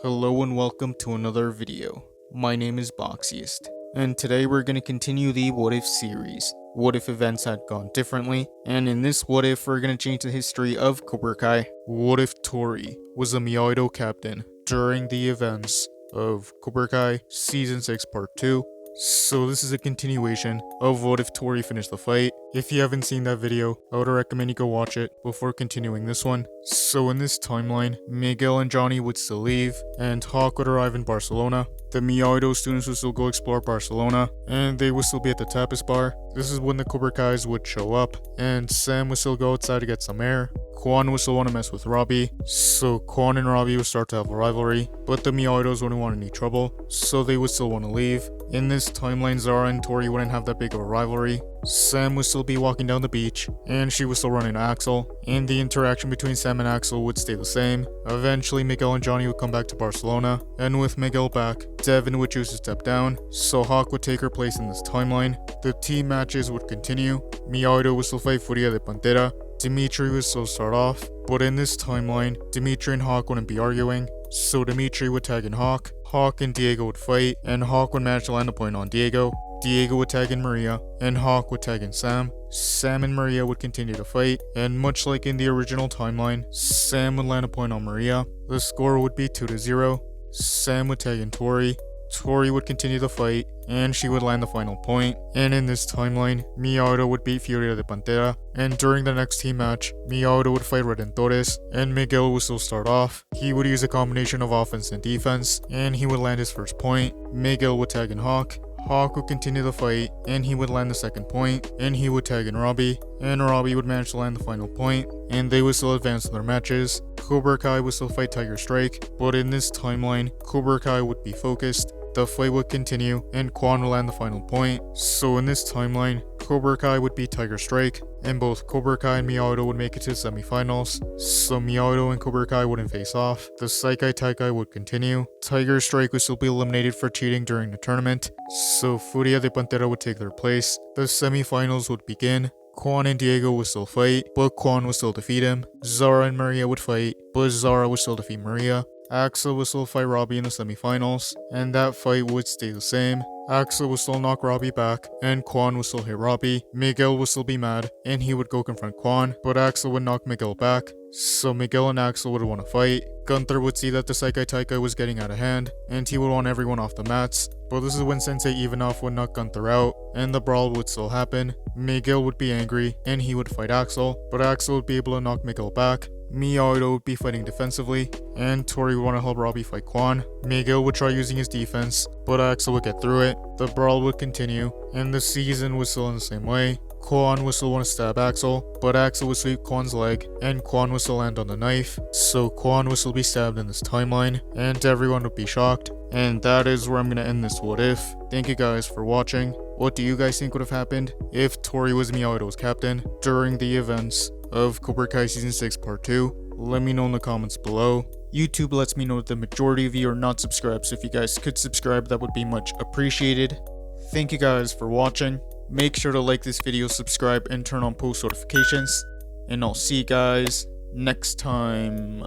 Hello and welcome to another video. My name is Boxiest, and today we're going to continue the What If series. What if events had gone differently? And in this What If, we're going to change the history of Cobra Kai. What if Tory was a Miyagi-Do captain during the events of Cobra Kai Season 6 Part 2? So this is a continuation of What If Tory finished the fight. If you haven't seen that video, I would recommend you go watch it before continuing this one. So in this timeline, Miguel and Johnny would still leave, and Hawk would arrive in Barcelona. The Miyagi-Do students would still go explore Barcelona, and they would still be at the tapas bar. This is when the Cobra Kais would show up, and Sam would still go outside to get some air. Quan would still want to mess with Robbie, so Quan and Robbie would start to have a rivalry, but the Miyagi-Dos wouldn't want any trouble, so they would still want to leave. In this timeline, Zara and Tory wouldn't have that big of a rivalry. Sam would still be walking down the beach, and she would still run into Axel, and the interaction between Sam and Axel would stay the same. Eventually, Miguel and Johnny would come back to Barcelona, and with Miguel back, Devin would choose to step down, so Hawk would take her place in this timeline. The team matches would continue. Miyagi-Do would still fight Furia de Pantera. Dimitri would still start off, but in this timeline, Dimitri and Hawk wouldn't be arguing, so Dimitri would tag in Hawk, Hawk and Diego would fight, and Hawk would manage to land a point on Diego. Diego would tag in Maria, and Hawk would tag in Sam. Sam and Maria would continue to fight, and much like in the original timeline, Sam would land a point on Maria. The score would be 2-0. Sam would tag in Tory. Tory would continue the fight, and she would land the final point. And in this timeline, Miyagi-Do would beat Furia de Pantera, and during the next team match, Miyagi-Do would fight Redentores, and Miguel would still start off. He would use a combination of offense and defense, and he would land his first point. Miguel would tag in Hawk. Hawk would continue the fight, and he would land the second point, and he would tag in Robbie, and Robbie would manage to land the final point, and they would still advance in their matches. Cobra Kai would still fight Tiger Strike, but in this timeline, Cobra Kai would be focused. The fight would continue, and Quan would land the final point. So in this timeline, Cobra Kai would beat Tiger Strike, and both Cobra Kai and Miyagi-Do would make it to the semifinals. So Miyagi-Do and Cobra Kai wouldn't face off. The Saikai Taikai would continue. Tiger Strike would still be eliminated for cheating during the tournament, so Furia de Pantera would take their place. The semifinals would begin. Quan and Diego would still fight, but Quan would still defeat him. Zara and Maria would fight, but Zara would still defeat Maria. Axel would still fight Robbie in the semifinals, and that fight would stay the same. Axel would still knock Robbie back, and Quan would still hit Robbie. Miguel would still be mad, and he would go confront Quan, but Axel would knock Miguel back, so Miguel and Axel would want to fight. Gunther would see that the Saikai Taikai was getting out of hand, and he would want everyone off the mats, but this is when Sensei Ivanov would knock Gunther out, and the brawl would still happen. Miguel would be angry, and he would fight Axel, but Axel would be able to knock Miguel back. Miyagi-Do would be fighting defensively, and Tory would want to help Robbie fight Quan. Miguel would try using his defense, but Axel would get through it. The brawl would continue, and the season was still in the same way. Quan would still want to stab Axel, but Axel would sweep Quan's leg, and Quan would still land on the knife, so Quan would still be stabbed in this timeline, and everyone would be shocked. And that is where I'm going to end this What If. Thank you guys for watching. What do you guys think would have happened if Tory was Miyagi-Do's captain during the events of Cobra Kai Season 6 Part 2? Let me know in the comments below. YouTube lets me know that the majority of you are not subscribed, so if you guys could subscribe, that would be much appreciated. Thank you guys for watching. Make sure to like this video, subscribe, and turn on post notifications. And I'll see you guys next time.